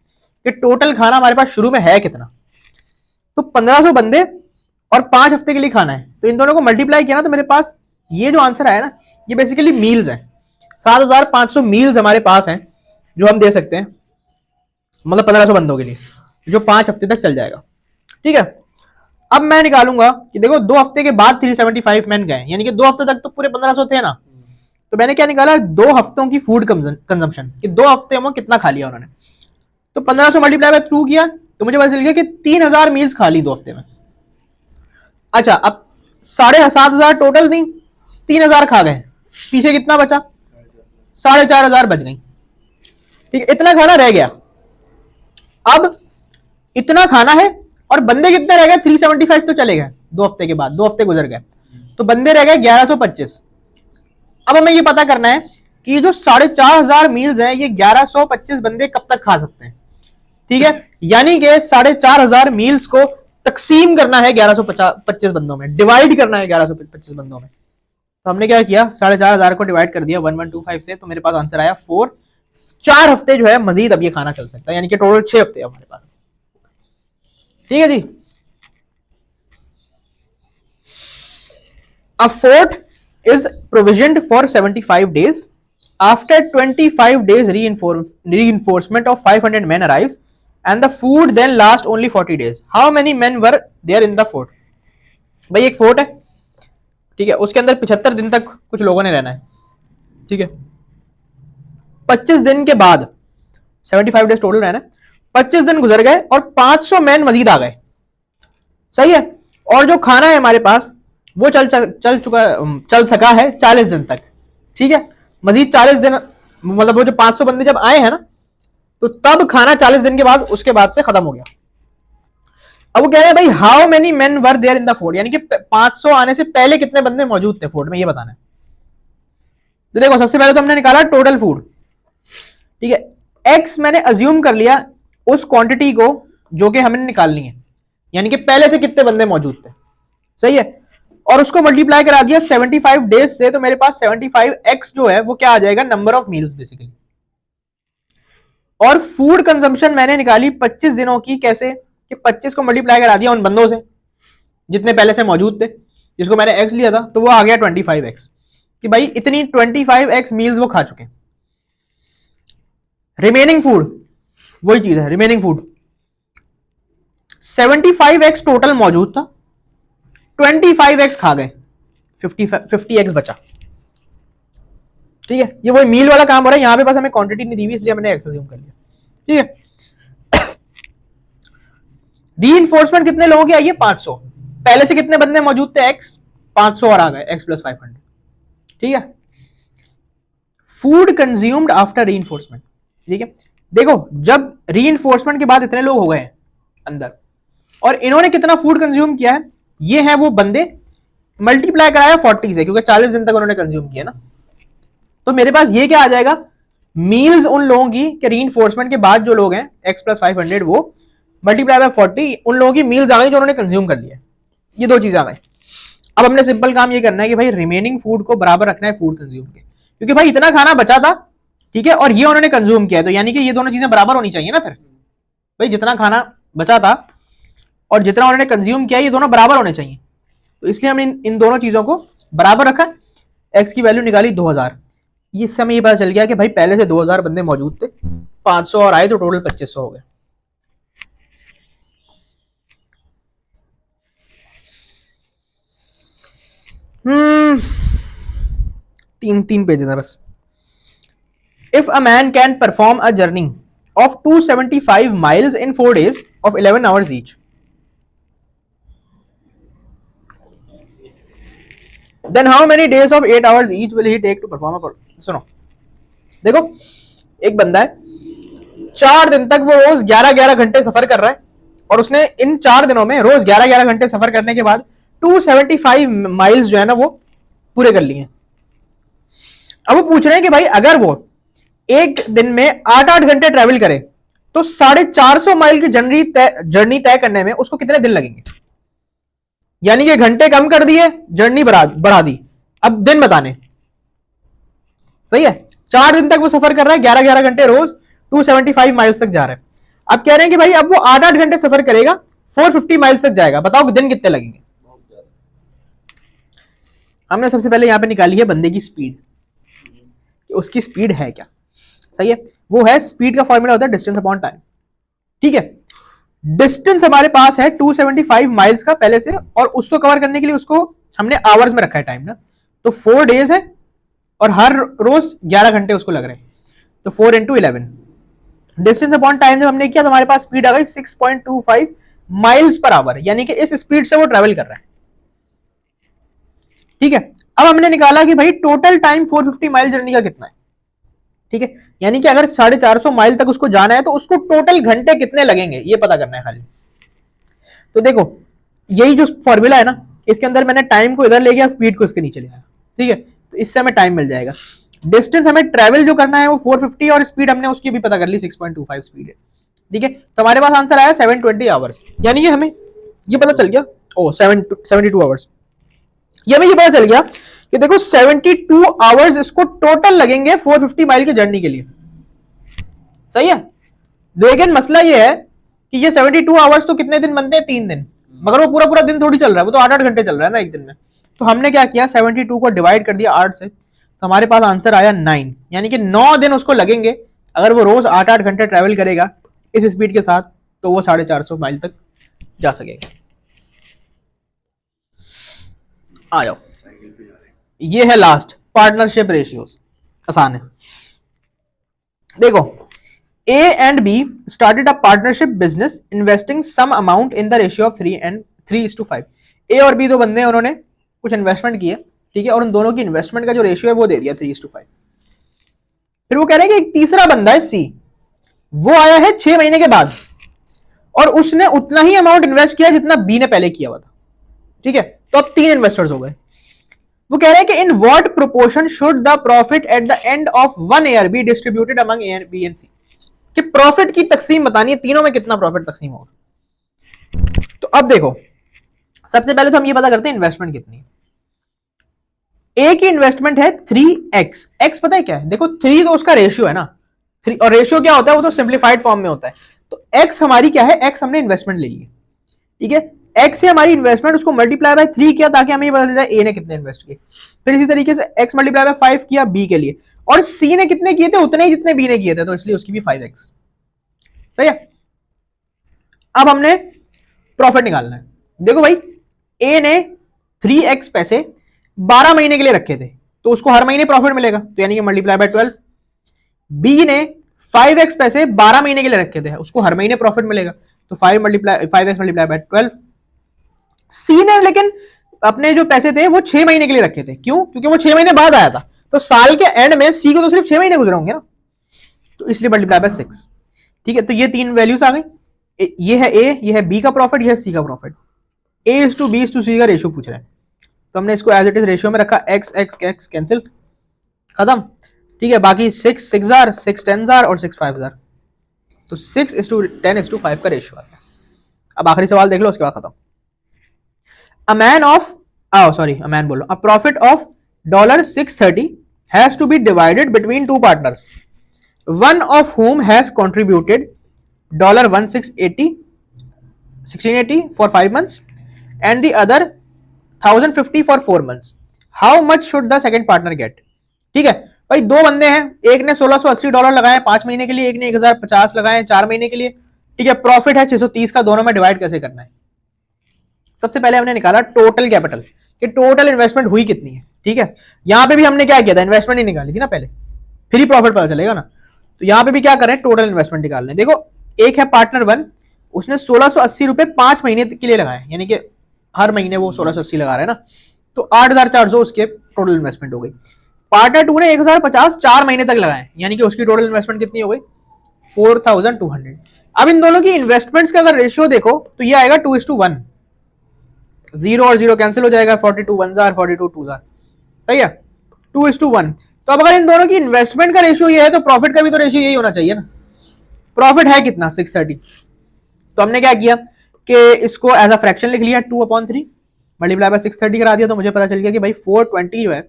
कि टोटल खाना हमारे पास शुरू में है कितना, तो 1500 बंदे और 5 हफ्ते के लिए खाना है, तो इन दोनों को मल्टीप्लाई किया ना, तो मेरे पास ये जो आंसर आया ना, ये बेसिकली मील्स हैं, 7500 मील्स हमारे पास हैं जो हम दे सकते हैं, मतलब 1500 बंदों के लिए, जो 5 हफ्ते तक चल जाएगा, ठीक है। अब मैं निकालूंगा कि देखो 2 हफ्ते के बाद 375 मैन गए, यानी कि 2 हफ्ते तक तो पूरे 1500 थे ना, तो मैंने क्या निकाला, 2 हफ्तों की फूड कंजम्पशन, कि 2 हफ्ते में कितना खा लिया उन्होंने, तो 1500 मल्टीप्लाई बाय 2 किया तो मुझे पता चल गया कि 3000 मील्स खा ली 2 हफ्ते में। अच्छा अब 7500 टोटल नहीं, 3000 खा गए, पीछे कितना बचा, 4500 बच गई, ठीक है, इतना खाना रह गया। अब इतना खाना है और बंदे कितने रह गए, 375 तो चले गए, 2 हफ्ते के बाद, 2 हफ्ते गुजर गए, तो बंदे रह गए 1125। अब हमें ये पता करना है कि जो 4500 मील्स है ये 1125 बंदे कब तक खा सकते हैं। ठीक है, यानी कि 4500 मील्स को तकसीम करना है 1125 बंदों में, डिवाइड करना है 1125 बंदों में। तो हमने क्या किया, 4500 को डिवाइड कर दिया 1125 से, तो मेरे पास आंसर आया 4। 4 हफ्ते जो है मजीद अब ये खाना चल सकता है, यानी कि टोटल 6 हफ्ते हमारे पास। ठीक है जी। A fort is provisioned for 75 days. After 25 days, reinforcement of 500 men arrives, and the food then lasts only 40 days. How many men were there in the fort? भाई एक फोर्ट है, ठीक है, उसके अंदर 75 दिन तक कुछ लोगों ने रहना है। ठीक है, 25 दिन के बाद 75 डेज टोटल रहना है, 25 दिन गुजर गए और 500 मैन मजीद आ गए। सही है, और जो खाना है हमारे पास वो चल सका है 40 दिन तक। ठीक है, मजीद 40 दिन, मतलब वो जो 500 बंदे जब आए हैं ना, तो तब खाना 40 दिन के बाद, उसके बाद से खत्म हो गया। अब वो कह रहे हैं भाई how many men were there in the fort, यानी कि 500 आने से पहले कितने बंदे मौजूद थे फोर्ट में, ये बताना है। तो देखो सबसे पहले तो हमने निकाला टोटल फूड। ठीक है, एक्स मैंने अज्यूम कर लिया उस क्वांटिटी को जो कि हमें निकालनी है, यानी कि पहले से कितने बंदे मौजूद थे। सही है, और उसको मल्टीप्लाई करा दिया 75 डेज से, तो मेरे पास 75x जो है वो क्या आ जाएगा, नंबर ऑफ मील्स बेसिकली। और फूड कंजम्पशन मैंने निकाली 25 दिनों की, कैसे कि 25 को मल्टीप्लाई करा दिया उन बंदों से जितने पहले से मौजूद थे, जिसको मैंने x लिया था, तो वो आ गया 25x, कि भाई इतनी 25x मील्स वो खा चुके। रिमेनिंग फूड वही चीज है, रिमेनिंग फूड 75x टोटल मौजूद था, 25x खा गए, 50x बचा। ठीक है, ये वही मील वाला काम हो रहा है, यहां पे बस हमें क्वांटिटी नहीं दी हुई इसलिए हमने एक्स अज्यूम कर लिया। ठीक है, रीइंफोर्समेंट कितने लोगों की आई है, 500। पहले से कितने बंदे मौजूद थे, x 500 और आ गए x + 500। ठीक है, फूड कंज्यूम्ड आफ्टर रीइंफोर्समेंट। ठीक है, देखो जब रीइंफोर्समेंट के बाद इतने लोग हो गए अंदर और इन्होंने कितना फूड कंज्यूम किया है, ये है वो बंदे, मल्टीप्लाई कराया 40 से, क्योंकि 40 दिन तक उन्होंने कंज्यूम किया ना, तो मेरे पास ये क्या आ जाएगा, मील्स उन लोगों की कि रीइंफोर्समेंट के बाद जो लोग हैं x + 500 वो मल्टीप्लाई बाय 40 उन लोगों की मील्स आ गई जो उन्होंने कंज्यूम कर लिया। ये दो चीजें आ गई। अब हमने सिंपल काम ये करना है कि भाई रिमेनिंग फूड को बराबर रखना है फूड कंज्यूम के, क्योंकि भाई इतना खाना बचा था, ठीक है, और ये उन्होंने कंज्यूम किया, तो यानी कि ये दोनों चीजें बराबर होनी चाहिए ना। फिर भाई जितना खाना बचा था और जितना उन्होंने कंज्यूम किया, ये दोनों बराबर होने चाहिए, तो इसलिए हमने इन दोनों चीजों को बराबर रखा। एक्स की वैल्यू निकाली 2000। ये समय ये पता चल गया कि भाई पहले से 2000 बंदे मौजूद थे, 500 और आए तो टोटल 2500 हो गए। तीन पेजेस है बस। If a man can perform a journey of 275 miles in 4 days of 11 hours each, then how many days of 8 hours each will he take to perform a? सुनो देखो, एक बंदा है 4 दिन तक वो रोज 11-11 घंटे सफर कर रहा है, और उसने इन 4 दिनों में रोज 11-11 घंटे सफर करने के बाद 275 माइल्स जो है ना वो पूरे कर लिए। अब वो पूछ रहे हैं कि भाई अगर वो एक दिन में 8-8 घंटे ट्रेवल करे तो 450 माइल की जर्नी तय करने में उसको कितने दिन लगेंगे। यानी कि घंटे कम कर दिए, जर्नी बढ़ा दी, अब दिन बताने। सही है, 4 दिन तक वो सफर कर रहा है 11-11 घंटे रोज, 275 माइल्स तक जा रहा है। अब कह रहे हैं कि भाई अब वो 8-8 घंटे सफर करेगा, 450 माइल्स तक जाएगा, बताओ कि दिन कितने लगेंगे। हमने सबसे पहले यहां पे निकाली है बंदे की स्पीड, उसकी स्पीड है क्या। सही है, वो है स्पीड का फॉर्मूला होता है डिस्टेंस अपॉन टाइम। ठीक है, डिस्टेंस हमारे पास है 275 माइल्स का पहले से, और उसको कवर करने के लिए उसको हमने आवर्स में रखा है टाइम ना, तो 4 डेज है और हर रोज 11 घंटे उसको लग रहे हैं, तो 4 × 11 डिस्टेंस अपॉन टाइम जब हमने किया तो हमारे पास स्पीड आ गई 6.25 माइल्स पर आवर, यानी कि इस स्पीड से वो ट्रेवल कर रहा है। ठीक है, अब हमने निकाला कि भाई टोटल टाइम 450 माइल जर्नी का कितना है। ठीक है, यानी कि अगर 450 माइल तक उसको जाना है तो उसको टोटल घंटे कितने लगेंगे ये पता करना है खाली। तो देखो यही जो फॉर्मूला है ना, इसके अंदर मैंने टाइम को इधर ले गया, स्पीड को इसके नीचे ले आया, ठीक है, तो इससे हमें टाइम मिल जाएगा। डिस्टेंस हमें ट्रेवल जो करना है वो 450 और स्पीड हमने उसकी भी पता कर ली 6.25 स्पीड है, ठीक है। तो हमारे पास आंसर आया 720 आवर्स, यानी कि हमें ये पता चल गया, ओ 72 आवर्स, ये हमें ये पता चल गया कि देखो 72 आवर्स इसको टोटल लगेंगे 450 माइल की जर्नी के लिए, सही है। लेकिन मसला ये है कि ये 72 आवर्स तो कितने दिन बनते हैं, 3 दिन, मगर वो पूरा पूरा दिन थोड़ी चल रहा है, वो तो 8-8 घंटे चल रहा है ना एक दिन में। तो हमने क्या किया, 72 को डिवाइड कर दिया 8 से, तो हमारे पास आंसर आया 9, यानी कि 9 दिन उसको लगेंगे अगर वो रोज 8-8 घंटे ट्रेवल करेगा इस स्पीड के साथ, तो वो 450 माइल तक जा सकेगा। आ जाओ, ये है लास्ट पार्टनरशिप रेशियोज, आसान है। देखो, A and B started a partnership business investing some amount in the ratio of 3:5। A और B दो बंदे हैं, उन्होंने कुछ इन्वेस्टमेंट की है, ठीक है, और उन दोनों की इन्वेस्टमेंट का जो रेशियो है वो दे दिया 3:5। फिर वो कह रहे हैं कि एक तीसरा बंदा है C, वो आया है 6 महीने के बाद और उसने उतना ही अमाउंट इन्वेस्ट किया जितना B ने पहले किया हुआ था, ठीक है। तो अब 3 इन्वेस्टर्स हो गए। वो कह रहे हैं कि in what proportion should the profit at the end of 1 year be distributed among A and B and C, कि प्रॉफिट की तकसीम बतानी है, तीनों में कितना प्रॉफिट तकसीम होगा। तो अब देखो, सबसे पहले तो हम ये पता करते हैं इन्वेस्टमेंट कितनी है। ए की इन्वेस्टमेंट है 3x, x पता है क्या है, देखो 3 तो उसका रेशियो है ना, 3, और रेशियो क्या होता है, वो तो सिंप्लीफाइड फॉर्म में होता है। तो x हमारी क्या है, x हमने इन्वेस्टमेंट ले ली है, ठीक है, x से हमारी इन्वेस्टमेंट उसको मल्टीप्लाई बाय 3 किया ताकि हमें ये पता चल जाए ए ने कितने इन्वेस्ट किए। फिर इसी तरीके से x मल्टीप्लाई बाय 5 किया b के लिए, और c ने कितने किए थे, उतने ही जितने b ने किए थे, तो इसलिए उसकी भी 5x, सही है। अब हमने प्रॉफिट निकालना है। देखो भाई, ए ने 3x पैसे 12 महीने के लिए रखे थे, तो उसको हर महीने प्रॉफिट मिलेगा, तो यानी कि मल्टीप्लाई बाय 12। बी ने 5x पैसे 12 महीने के लिए रखे थे, उसको हर महीने प्रॉफिट मिलेगा, तो 5x मल्टीप्लाई बाय 12। सी ने लेकिन अपने जो पैसे थे वो 6 महीने के लिए रखे थे, क्यों, क्योंकि वो 6 महीने बाद आया था, तो साल के एंड में सी को तो सिर्फ 6 महीने गुजरे होंगे ना, तो इसलिए मल्टीप्लाई बाय 6, ठीक है। तो ये 3 वैल्यूज आ गई, ये है ए, ये है बी का प्रॉफिट, ये है सी का प्रॉफिट। A:B:C का रेशियो पूछ रहे हैं, तो हमने इसको एज इट इज रेशियो में रखा, x कैंसिल, खत्म, ठीक है। बाकी 6 जार, 6 10 जार और 6 5 जार, तो 6:10:5 का रेशियो आ गया। अब आखिरी सवाल देख लो, उसके बाद खत्म। a profit of $630 has to be divided between two partners, one of whom has contributed $1680 for 5 months and the other 1050 for 4 months. How much should the second partner get? ठीक है भाई, दो बंदे हैं, एक ने $1680 लगाए 5 महीने के लिए, एक ने 1050 लगाए 4 महीने के लिए, ठीक है। प्रॉफिट है 630 का, दोनों में डिवाइड कैसे करना है। सबसे पहले हमने निकाला टोटल कैपिटल, कि टोटल इन्वेस्टमेंट हुई कितनी है, ठीक है। यहां पे भी हमने क्या किया था, इन्वेस्टमेंट ही निकाली थी ना पहले, फिर ही प्रॉफिट पता चलेगा ना। तो यहां पे भी क्या करें, टोटल इन्वेस्टमेंट निकाल लें। देखो, एक है पार्टनर 1, उसने 1680 रुपए 5 महीने के लिए लगाए, यानी कि हर महीने वो 1680 लगा रहा है ना, तो 8400 उसके टोटल इन्वेस्टमेंट हो गई। पार्टनर 2 ने 1050 4 महीने तक लगाए, यानी कि उसकी टोटल इन्वेस्टमेंट कितनी हो गई, 4200। अब इन दोनों की इन्वेस्टमेंट्स का अगर रेशियो देखो तो ये आएगा 2:1, 0 और 0 कैंसिल हो जाएगा, 42 1 जार, 42 2 जार, सही है, 2:1। तो अब अगर इन दोनों की इन्वेस्टमेंट का रेशियो ये है, तो प्रॉफिट का भी तो रेशियो यही होना चाहिए ना। प्रॉफिट है कितना, 630, तो हमने क्या किया कि इसको एज अ फ्रैक्शन लिख लिया, 2/3 मल्टीप्लाई बाय 630 करा दिया, तो मुझे पता चल गया कि भाई 420 जो है,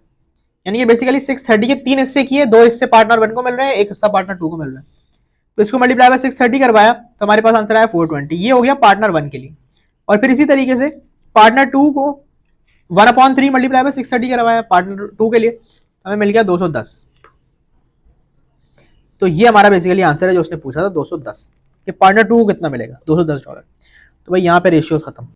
यानी कि बेसिकली 630 के 3 हिस्से किए, 2 हिस्से पार्टनर 1 को मिल रहे हैं, 1 हिस्सा पार्टनर 2 को मिल रहा है, तो इसको मल्टीप्लाई बाय 630 करवाया, तो हमारे पास आंसर आया 420। ये हो गया पार्टनर 1 के लिए। और फिर इसी तरीके से पार्टनर 2 को 1/3 मल्टीप्लाई बाय 630 करवाया पार्टनर 2 के लिए, हमें मिल गया 210। तो ये हमारा बेसिकली आंसर है जो उसने पूछा था, 210, कि पार्टनर 2 को कितना मिलेगा, $210। तो भाई यहाँ पे रेशियो खत्म।